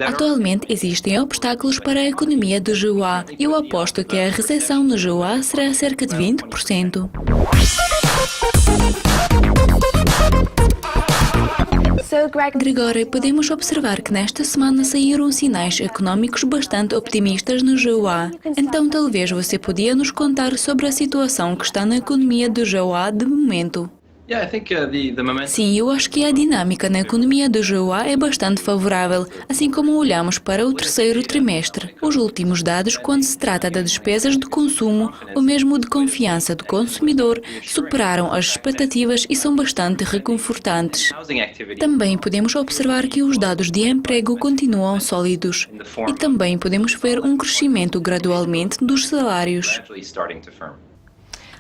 Atualmente existem obstáculos para a economia do Juá. Eu aposto que a recessão no Juá será cerca de 20%. Gregório, podemos observar que nesta semana saíram sinais econômicos bastante optimistas no Juá. Então talvez você podia nos contar sobre a situação que está na economia do Juá de momento. Sim, eu acho que a dinâmica na economia do Juá é bastante favorável, assim como olhamos para o terceiro trimestre. Os últimos dados, quando se trata de despesas de consumo ou mesmo de confiança do consumidor, superaram as expectativas e são bastante reconfortantes. Também podemos observar que os dados de emprego continuam sólidos e também podemos ver um crescimento gradualmente dos salários.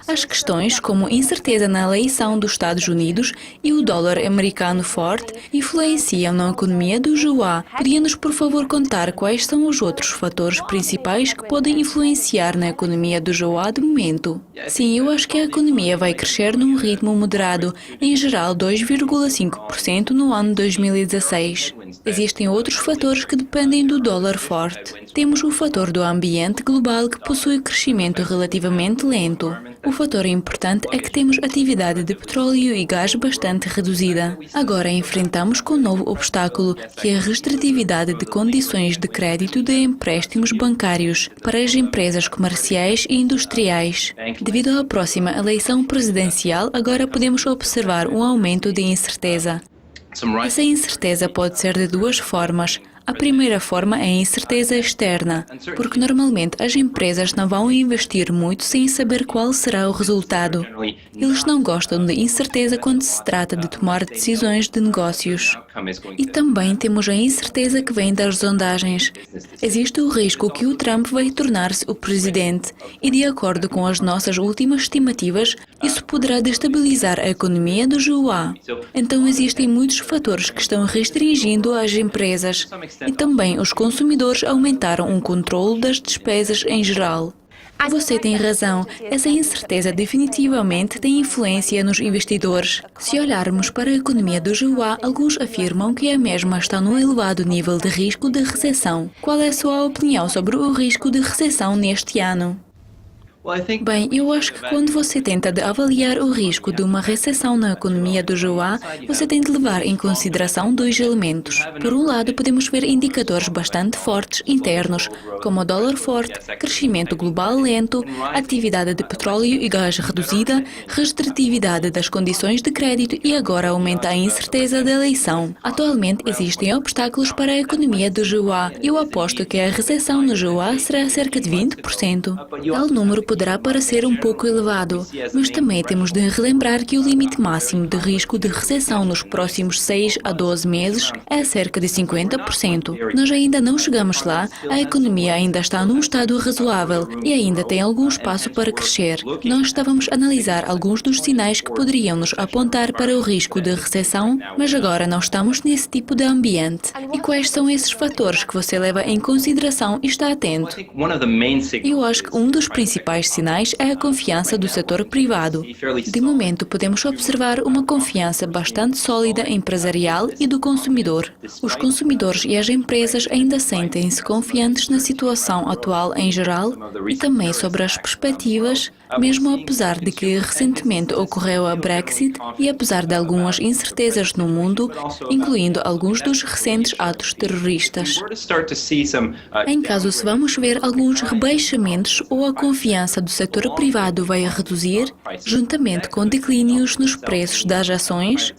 As questões como incerteza na eleição dos Estados Unidos e o dólar americano forte influenciam na economia do Juá. Podia-nos, por favor, contar quais são os outros fatores principais que podem influenciar na economia do Juá de momento? Sim, eu acho que a economia vai crescer num ritmo moderado, em geral 2,5% no ano 2016. Existem outros fatores que dependem do dólar forte. Temos o fator do ambiente global que possui crescimento relativamente lento. O fator importante é que temos atividade de petróleo e gás bastante reduzida. Agora enfrentamos com um novo obstáculo, que é a restritividade de condições de crédito de empréstimos bancários para as empresas comerciais e industriais. Devido à próxima eleição presidencial, agora podemos observar um aumento de incerteza. Essa incerteza pode ser de duas formas. A primeira forma é a incerteza externa, porque normalmente as empresas não vão investir muito sem saber qual será o resultado. Eles não gostam de incerteza quando se trata de tomar decisões de negócios. E também temos a incerteza que vem das sondagens. Existe o risco que o Trump vai tornar-se o presidente e, de acordo com as nossas últimas estimativas, isso poderá destabilizar a economia do Juá. Então existem muitos fatores que estão restringindo as empresas. E também os consumidores aumentaram o controle das despesas em geral. Você tem razão, essa incerteza definitivamente tem influência nos investidores. Se olharmos para a economia do Juá, alguns afirmam que a mesma está num elevado nível de risco de recessão. Qual é a sua opinião sobre o risco de recessão neste ano? Bem, eu acho que quando você tenta avaliar o risco de uma recessão na economia do Juá, você tem de levar em consideração dois elementos. Por um lado, podemos ver indicadores bastante fortes internos, como o dólar forte, crescimento global lento, atividade de petróleo e gás reduzida, restritividade das condições de crédito e agora aumenta a incerteza da eleição. Atualmente existem obstáculos para a economia do Juá. Eu aposto que a recessão no Juá será cerca de 20%. Tal número poderá parecer um pouco elevado, mas também temos de relembrar que o limite máximo de risco de recessão nos próximos 6 a 12 meses é cerca de 50%. Nós ainda não chegamos lá, a economia ainda está num estado razoável e ainda tem algum espaço para crescer. Nós estávamos a analisar alguns dos sinais que poderiam nos apontar para o risco de recessão, mas agora não estamos nesse tipo de ambiente. E quais são esses fatores que você leva em consideração e está atento? Eu acho que um dos principais sinais é a confiança do setor privado. De momento, podemos observar uma confiança bastante sólida empresarial e do consumidor. Os consumidores e as empresas ainda sentem-se confiantes na situação atual em geral e também sobre as perspectivas, mesmo apesar de que recentemente ocorreu a Brexit e apesar de algumas incertezas no mundo, incluindo alguns dos recentes atos terroristas. Em caso se vamos ver alguns rebaixamentos ou a confiança do setor privado vai reduzir, juntamente com declínios nos preços das ações,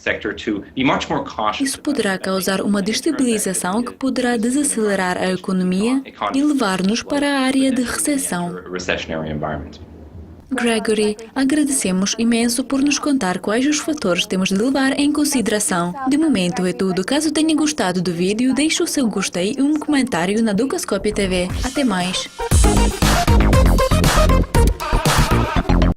isso poderá causar uma destabilização que poderá desacelerar a economia e levar-nos para a área de recessão. Gregory, agradecemos imenso por nos contar quais os fatores temos de levar em consideração. De momento é tudo. Caso tenha gostado do vídeo, deixe o seu gostei e um comentário na Dukascopia TV. Até mais!